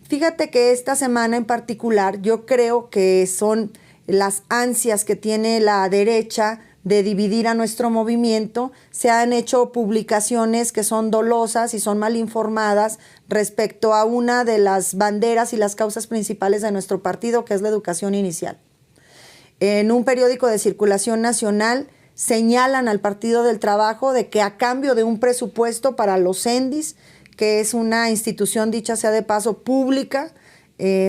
Fíjate que esta semana en particular yo creo que son las ansias que tiene la derecha de dividir a nuestro movimiento. Se han hecho publicaciones que son dolosas y son mal informadas respecto a una de las banderas y las causas principales de nuestro partido, que es la educación inicial. En un periódico de circulación nacional señalan al Partido del Trabajo de que a cambio de un presupuesto para los CENDIS, que es una institución, dicha sea de paso, pública,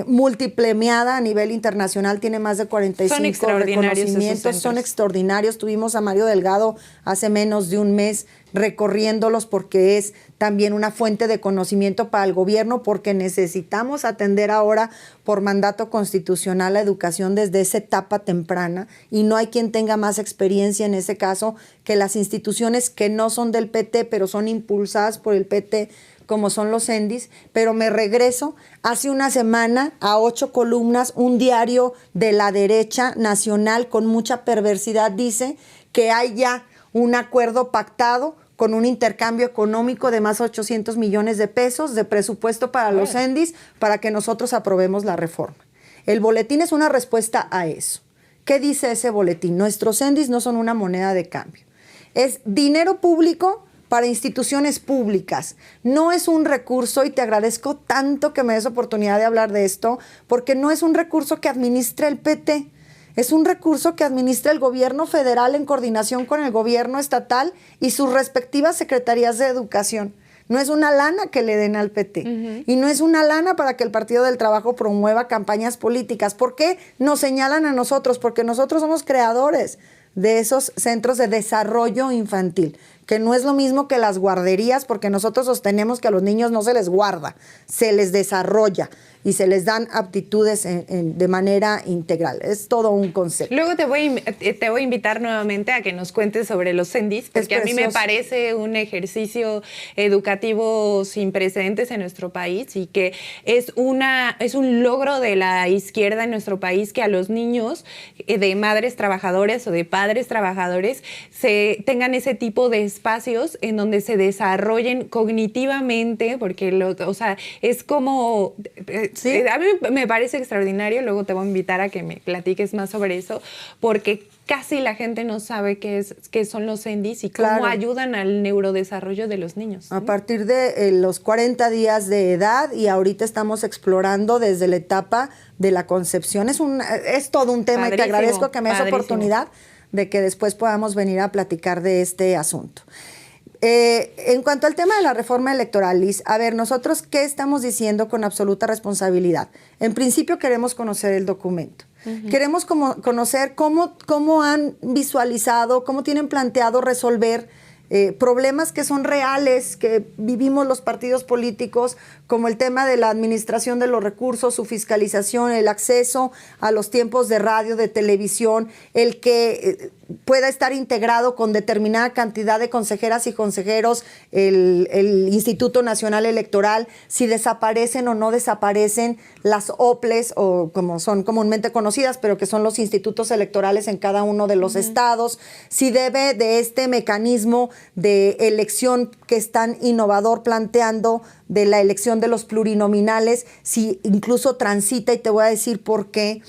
multipremiada a nivel internacional, tiene más de 45 reconocimientos, son extraordinarios. Tuvimos a Mario Delgado hace menos de un mes recorriéndolos porque es también una fuente de conocimiento para el gobierno, porque necesitamos atender ahora por mandato constitucional la educación desde esa etapa temprana y no hay quien tenga más experiencia en ese caso que las instituciones que no son del PT pero son impulsadas por el PT, como son los CENDIS. Pero me regreso hace una semana a 8 columnas, un diario de la derecha nacional con mucha perversidad dice que hay ya un acuerdo pactado con un intercambio económico de más de 800 millones de pesos de presupuesto para los CENDIS para que nosotros aprobemos la reforma. El boletín es una respuesta a eso. ¿Qué dice ese boletín? Nuestros CENDIS no son una moneda de cambio. Es dinero público para instituciones públicas. No es un recurso, y te agradezco tanto que me des oportunidad de hablar de esto, porque no es un recurso que administre el PT, es un recurso que administra el gobierno federal en coordinación con el gobierno estatal y sus respectivas secretarías de educación. No es una lana que le den al PT y no es una lana para que el Partido del Trabajo promueva campañas políticas. ¿Por qué nos señalan a nosotros? Porque nosotros somos creadores de esos centros de desarrollo infantil, que no es lo mismo que las guarderías, porque nosotros sostenemos que a los niños no se les guarda, se les desarrolla y se les dan aptitudes de manera integral. Es todo un concepto. Luego te voy a invitar nuevamente a que nos cuentes sobre los CENDIS, porque a mí me parece un ejercicio educativo sin precedentes en nuestro país y que es un logro de la izquierda en nuestro país que a los niños de madres trabajadoras o de padres trabajadores tengan ese tipo de espacios en donde se desarrollen cognitivamente, porque o sea, es como, a mí me parece extraordinario, luego te voy a invitar a que me platiques más sobre eso, porque casi la gente no sabe qué son los ENDIs y cómo ayudan al neurodesarrollo de los niños. A partir de los 40 días de edad, y ahorita estamos explorando desde la etapa de la concepción. Es todo un tema, y te agradezco que me des oportunidad de que después podamos venir a platicar de este asunto. En cuanto al tema de la reforma electoral, Liz, a ver, nosotros, ¿qué estamos diciendo con absoluta responsabilidad? En principio queremos conocer el documento. Queremos conocer cómo han visualizado, cómo tienen planteado resolver problemas que son reales, que vivimos los partidos políticos, como el tema de la administración de los recursos, su fiscalización, el acceso a los tiempos de radio, de televisión, el que pueda estar integrado con determinada cantidad de consejeras y consejeros el Instituto Nacional Electoral, si desaparecen o no desaparecen las OPLES, o como son comúnmente conocidas, pero que son los institutos electorales en cada uno de los estados, si debe de este mecanismo de elección que es tan innovador planteando, de la elección de los plurinominales, si incluso transita, y te voy a decir por qué.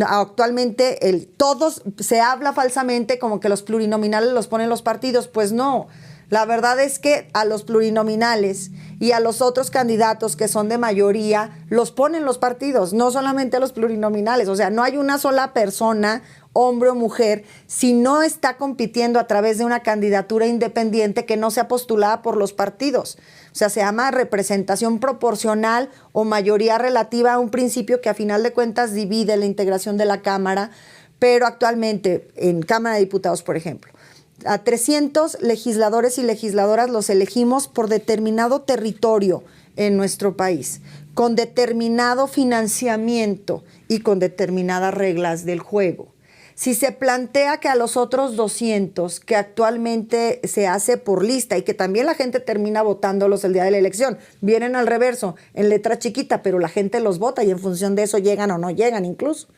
Actualmente todos se habla falsamente como que los plurinominales los ponen los partidos. Pues no, la verdad es que a los plurinominales y a los otros candidatos que son de mayoría los ponen los partidos, no solamente a los plurinominales. O sea, no hay una sola persona, hombre o mujer, si no está compitiendo a través de una candidatura independiente que no sea postulada por los partidos. O sea, se llama representación proporcional o mayoría relativa, a un principio que a final de cuentas divide la integración de la Cámara, pero actualmente en Cámara de Diputados, por ejemplo, a 300 legisladores y legisladoras los elegimos por determinado territorio en nuestro país, con determinado financiamiento y con determinadas reglas del juego. Si se plantea que a los otros 200, que actualmente se hace por lista y que también la gente termina votándolos el día de la elección, vienen al reverso, en letra chiquita, pero la gente los vota y en función de eso llegan o no llegan incluso.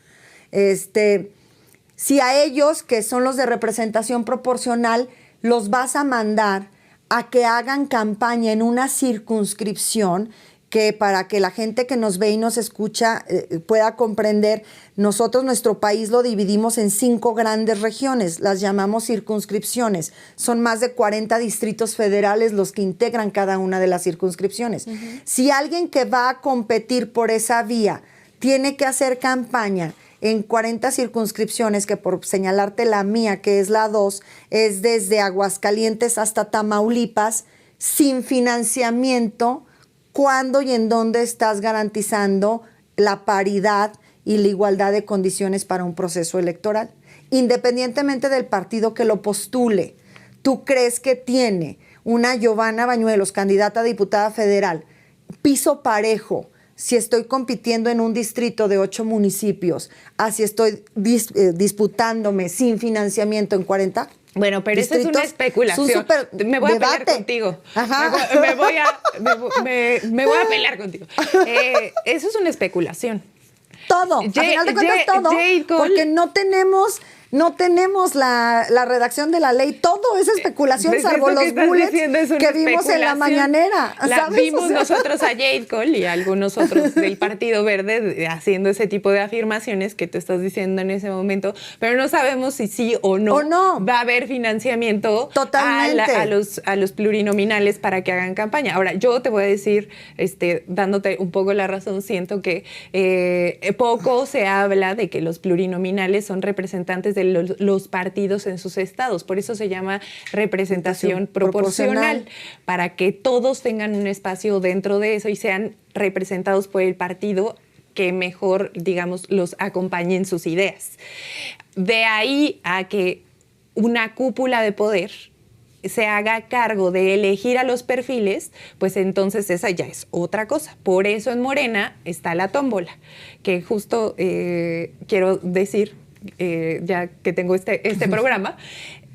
Si a ellos, que son los de representación proporcional, los vas a mandar a que hagan campaña en una circunscripción, que para que la gente que nos ve y nos escucha pueda comprender, nosotros nuestro país lo dividimos en 5 grandes regiones, las llamamos circunscripciones. Son más de 40 distritos federales los que integran cada una de las circunscripciones. Si alguien que va a competir por esa vía tiene que hacer campaña en 40 circunscripciones, que por señalarte la mía, que es la 2, es desde Aguascalientes hasta Tamaulipas, sin financiamiento, ¿cuándo y en dónde estás garantizando la paridad y la igualdad de condiciones para un proceso electoral? Independientemente del partido que lo postule, ¿tú crees que tiene una Giovanna Bañuelos, candidata a diputada federal, piso parejo, si estoy compitiendo en un distrito de 8 municipios, así estoy disputándome sin financiamiento en 40? Bueno, pero eso es una especulación. Me voy a pelear contigo. Ajá. Me voy a pelear contigo. Eso es una especulación. Todo. Al final de cuentas, todo. Porque no tenemos la redacción de la ley. Todo es especulación, salvo los bullets que vimos en la mañanera. Vimos nosotros a Jade Cole y a algunos otros del Partido Verde haciendo ese tipo de afirmaciones que tú estás diciendo en ese momento, pero no sabemos si sí o no va a haber financiamiento a los plurinominales para que hagan campaña. Ahora, yo te voy a decir, dándote un poco la razón, siento que poco se habla de que los plurinominales son representantes de los partidos en sus estados. Por eso se llama representación proporcional, para que todos tengan un espacio dentro de eso y sean representados por el partido que mejor, digamos, los acompañe en sus ideas. De ahí a que una cúpula de poder se haga cargo de elegir a los perfiles, pues entonces esa ya es otra cosa. Por eso en Morena está la tómbola, que justo quiero decir, ya que tengo este programa,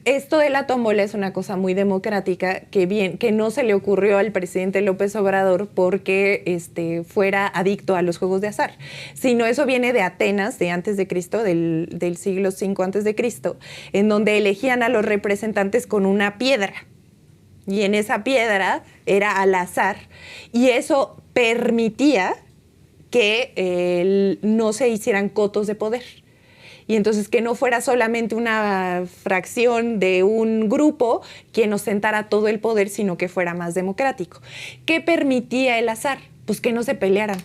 Esto de la tómbola es una cosa muy democrática que no se le ocurrió al presidente López Obrador porque fuera adicto a los juegos de azar, sino eso viene de Atenas, de antes de Cristo, del siglo V antes de Cristo, en donde elegían a los representantes con una piedra. Y en esa piedra era al azar, y eso permitía que no se hicieran cotos de poder. Y entonces que no fuera solamente una fracción de un grupo quien ostentara todo el poder, sino que fuera más democrático. ¿Qué permitía el azar? Pues que no se pelearan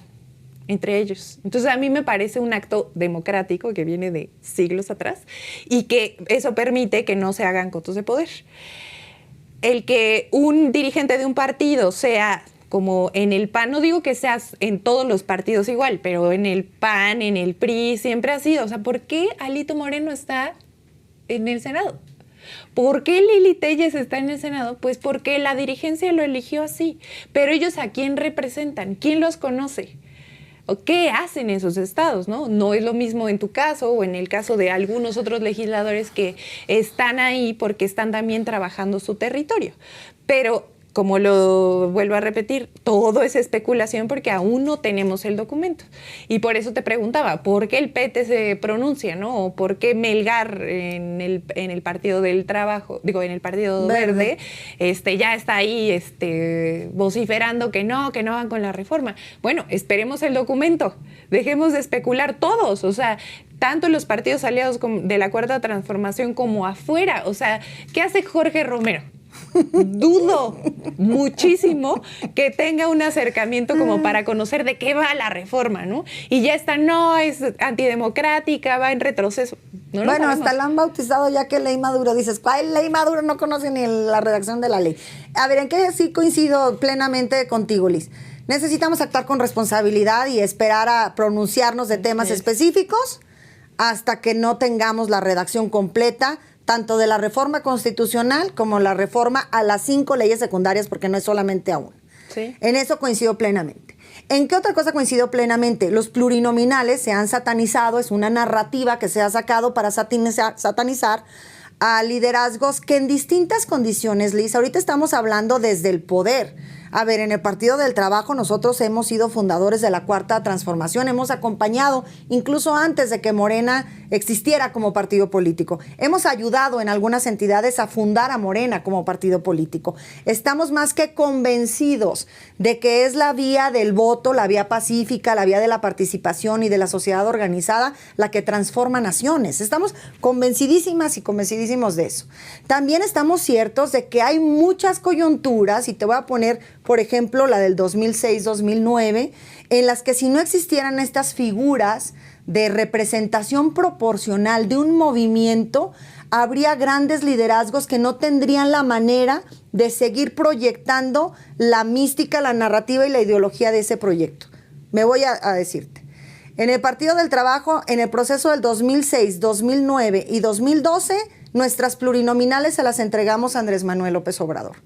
entre ellos. Entonces a mí me parece un acto democrático que viene de siglos atrás y que eso permite que no se hagan cotos de poder. El que un dirigente de un partido sea como en el PAN, no digo que seas en todos los partidos igual, pero en el PAN, en el PRI, siempre ha sido. O sea, ¿por qué Alito Moreno está en el Senado? ¿Por qué Lili Téllez está en el Senado? Pues porque la dirigencia lo eligió así. Pero ellos, ¿a quién representan? ¿Quién los conoce? ¿O qué hacen esos estados? No es lo mismo en tu caso o en el caso de algunos otros legisladores que están ahí porque están también trabajando su territorio. Pero como lo vuelvo a repetir, todo es especulación porque aún no tenemos el documento. Y por eso te preguntaba, ¿por qué el PT se pronuncia, no? ¿O por qué Melgar en el Partido del Trabajo, en el Partido Verde, ya está ahí vociferando que no van con la reforma? Bueno, esperemos el documento, dejemos de especular todos, o sea, tanto los partidos aliados de la Cuarta Transformación como afuera. O sea, ¿qué hace Jorge Romero? Dudo muchísimo que tenga un acercamiento como para conocer de qué va la reforma, ¿no? Y ya está, no, es antidemocrática, va en retroceso. No lo sabemos. Hasta la han bautizado ya que ley Maduro. Dices, ¿cuál ley Maduro? No conoce ni la redacción de la ley. A ver, ¿en qué sí coincido plenamente contigo, Liz? Necesitamos actuar con responsabilidad y esperar a pronunciarnos de temas específicos hasta que no tengamos la redacción completa, tanto de la reforma constitucional como la reforma a las 5 leyes secundarias, porque no es solamente a una. Sí. En eso coincido plenamente. ¿En qué otra cosa coincido plenamente? Los plurinominales se han satanizado, es una narrativa que se ha sacado para satanizar a liderazgos que en distintas condiciones, Liz, ahorita estamos hablando desde el poder. A ver, en el Partido del Trabajo nosotros hemos sido fundadores de la Cuarta Transformación, hemos acompañado incluso antes de que Morena existiera como partido político. Hemos ayudado en algunas entidades a fundar a Morena como partido político. Estamos más que convencidos de que es la vía del voto, la vía pacífica, la vía de la participación y de la sociedad organizada la que transforma naciones. Estamos convencidísimas y convencidísimos de eso. También estamos ciertos de que hay muchas coyunturas, y te voy a poner por ejemplo, la del 2006-2009, en las que si no existieran estas figuras de representación proporcional de un movimiento, habría grandes liderazgos que no tendrían la manera de seguir proyectando la mística, la narrativa y la ideología de ese proyecto. Me voy a decirte. En el Partido del Trabajo, en el proceso del 2006, 2009 y 2012, nuestras plurinominales se las entregamos a Andrés Manuel López Obrador.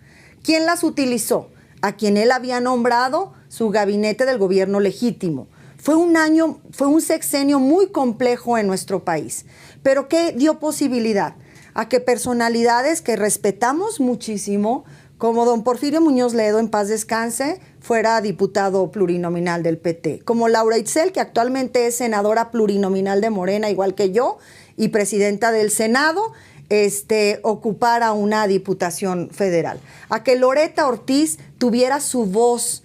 ¿Quién las utilizó? A quien él había nombrado su gabinete del gobierno legítimo. Fue un sexenio muy complejo en nuestro país, pero que dio posibilidad a que personalidades que respetamos muchísimo, como don Porfirio Muñoz Ledo, en paz descanse, fuera diputado plurinominal del PT, como Laura Itzel, que actualmente es senadora plurinominal de Morena, igual que yo, y presidenta del Senado, ocupara una diputación federal. A que Loretta Ortiz tuviera su voz,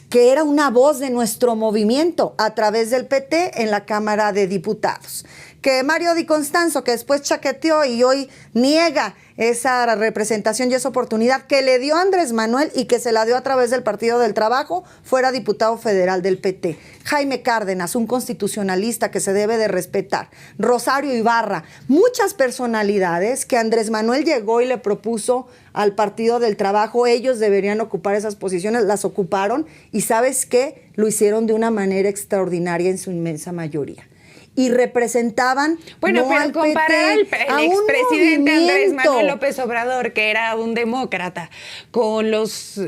que era una voz de nuestro movimiento a través del PT en la Cámara de Diputados. Que Mario Di Constanzo, que después chaqueteó y hoy niega esa representación y esa oportunidad que le dio Andrés Manuel y que se la dio a través del Partido del Trabajo, fuera diputado federal del PT. Jaime Cárdenas, un constitucionalista que se debe de respetar. Rosario Ibarra, muchas personalidades que Andrés Manuel llegó y le propuso al Partido del Trabajo, ellos deberían ocupar esas posiciones, las ocuparon y ¿sabes qué? Lo hicieron de una manera extraordinaria en su inmensa mayoría. Y representaban pero al comparar PT, al expresidente Andrés Manuel López Obrador, que era un demócrata, con los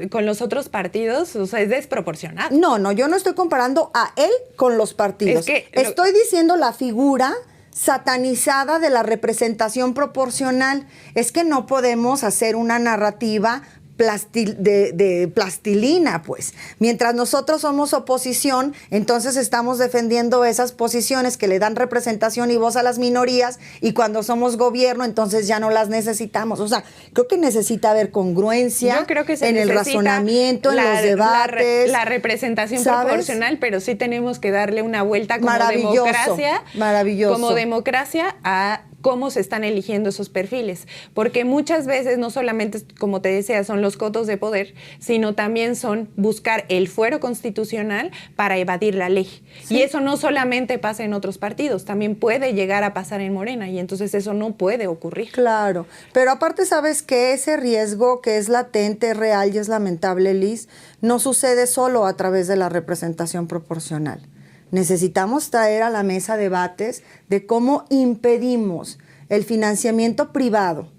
otros partidos, o sea, es desproporcionado. No, yo no estoy comparando a él con los partidos. Estoy diciendo la figura satanizada de la representación proporcional. Es que no podemos hacer una narrativa de plastilina, pues. Mientras nosotros somos oposición, entonces estamos defendiendo esas posiciones que le dan representación y voz a las minorías, y cuando somos gobierno, entonces ya no las necesitamos. O sea, creo que necesita haber congruencia. Yo creo que en el razonamiento, en los debates. La representación proporcional, pero sí tenemos que darle una vuelta como Maravilloso, democracia. maravilloso. Como democracia a cómo se están eligiendo esos perfiles, porque muchas veces no solamente, como te decía, son los cotos de poder, sino también son buscar el fuero constitucional para evadir la ley. Sí. Y eso no solamente pasa en otros partidos, también puede llegar a pasar en Morena, y entonces eso no puede ocurrir. Claro, pero aparte, ¿sabes qué? Ese riesgo que es latente, es real y es lamentable, Liz, no sucede solo a través de la representación proporcional. Necesitamos traer a la mesa debates de cómo impedimos el financiamiento privado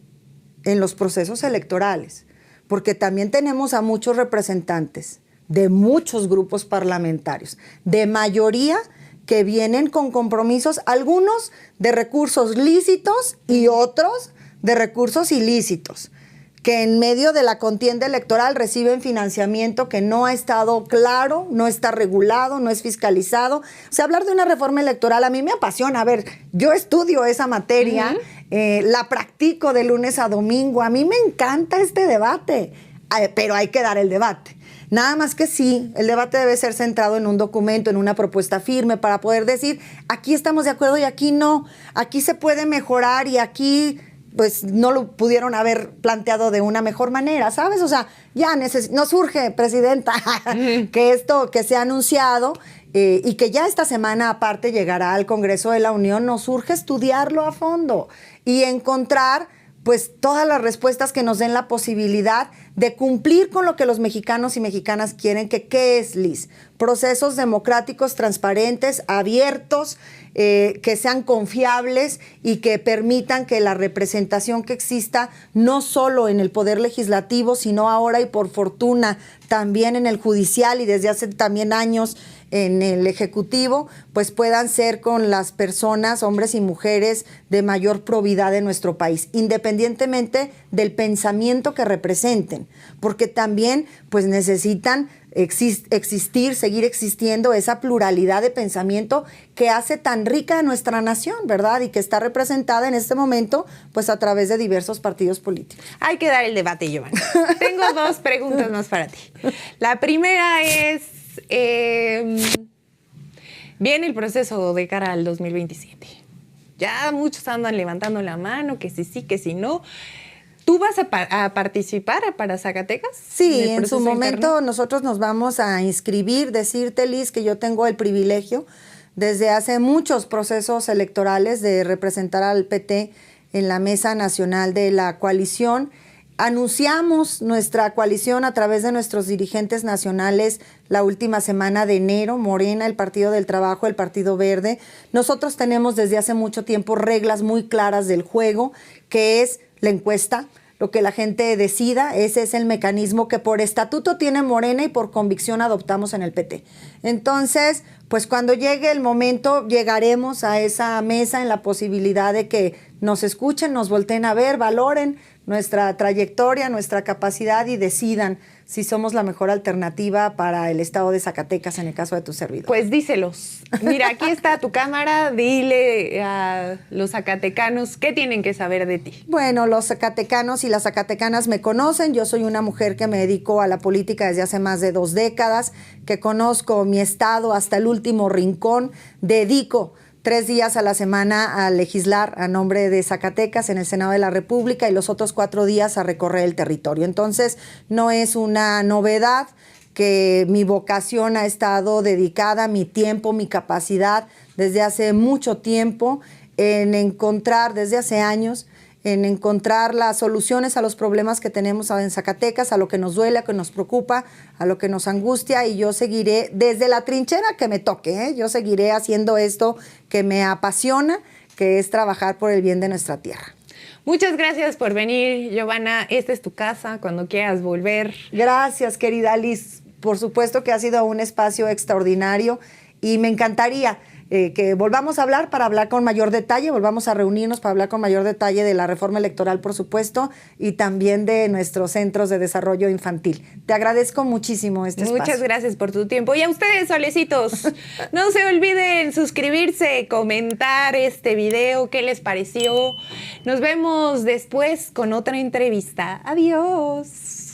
en los procesos electorales, porque también tenemos a muchos representantes de muchos grupos parlamentarios, de mayoría que vienen con compromisos, algunos de recursos lícitos y otros de recursos ilícitos, que en medio de la contienda electoral reciben financiamiento que no ha estado claro, no está regulado, no es fiscalizado. O sea, hablar de una reforma electoral a mí me apasiona. A ver, yo estudio esa materia, la practico de lunes a domingo. A mí me encanta este debate, pero hay que dar el debate. Nada más que sí, el debate debe ser centrado en un documento, en una propuesta firme, para poder decir, aquí estamos de acuerdo y aquí no, aquí se puede mejorar y aquí pues no lo pudieron haber planteado de una mejor manera, ¿sabes? O sea, ya nos urge, Presidenta, que esto que se ha anunciado y que ya esta semana aparte llegará al Congreso de la Unión, nos urge estudiarlo a fondo y encontrar pues todas las respuestas que nos den la posibilidad de cumplir con lo que los mexicanos y mexicanas quieren, que ¿qué es, Liz? Procesos democráticos, transparentes, abiertos, que sean confiables y que permitan que la representación que exista no solo en el Poder Legislativo, sino ahora y por fortuna también en el Judicial y desde hace también años en el Ejecutivo, pues puedan ser con las personas, hombres y mujeres de mayor probidad de nuestro país, independientemente del pensamiento que representen, porque también pues necesitan existir, seguir existiendo esa pluralidad de pensamiento que hace tan rica a nuestra nación, ¿verdad? Y que está representada en este momento pues a través de diversos partidos políticos. Hay que dar el debate, Giovanna. Tengo dos preguntas más para ti. La primera es, viene el proceso de cara al 2027. Ya muchos andan levantando la mano, que sí, que sí, no. ¿Tú vas a participar para Zacatecas? Sí, en su momento nosotros nos vamos a inscribir. Decirte, Liz, que yo tengo el privilegio desde hace muchos procesos electorales de representar al PT en la Mesa Nacional de la Coalición. Anunciamos nuestra coalición a través de nuestros dirigentes nacionales la última semana de enero, Morena, el Partido del Trabajo, el Partido Verde. Nosotros tenemos desde hace mucho tiempo reglas muy claras del juego, que es la encuesta, lo que la gente decida. Ese es el mecanismo que por estatuto tiene Morena y por convicción adoptamos en el PT. Entonces, pues cuando llegue el momento, llegaremos a esa mesa en la posibilidad de que nos escuchen, nos volteen a ver, valoren nuestra trayectoria, nuestra capacidad y decidan si somos la mejor alternativa para el estado de Zacatecas en el caso de tu servidor. Pues díselos. Mira, aquí está tu cámara, dile a los zacatecanos qué tienen que saber de ti. Bueno, los zacatecanos y las zacatecanas me conocen. Yo soy una mujer que me dedico a la política desde hace más de 2 décadas, que conozco mi estado hasta el último rincón, dedico 3 días a la semana a legislar a nombre de Zacatecas en el Senado de la República y los otros 4 días a recorrer el territorio. Entonces, no es una novedad que mi vocación ha estado dedicada, mi tiempo, mi capacidad desde hace mucho tiempo en encontrar, desde hace años, en encontrar las soluciones a los problemas que tenemos en Zacatecas, a lo que nos duele, a lo que nos preocupa, a lo que nos angustia, y yo seguiré desde la trinchera que me toque, yo seguiré haciendo esto que me apasiona, que es trabajar por el bien de nuestra tierra. Muchas gracias por venir, Giovanna. Esta es tu casa, cuando quieras volver. Gracias, querida Liz. Por supuesto que ha sido un espacio extraordinario y me encantaría que volvamos a hablar para hablar con mayor detalle, volvamos a reunirnos para hablar con mayor detalle de la reforma electoral, por supuesto, y también de nuestros centros de desarrollo infantil. Te agradezco muchísimo este espacio. Muchas gracias por tu tiempo. Y a ustedes, solecitos, no se olviden suscribirse, comentar este video, qué les pareció. Nos vemos después con otra entrevista. Adiós.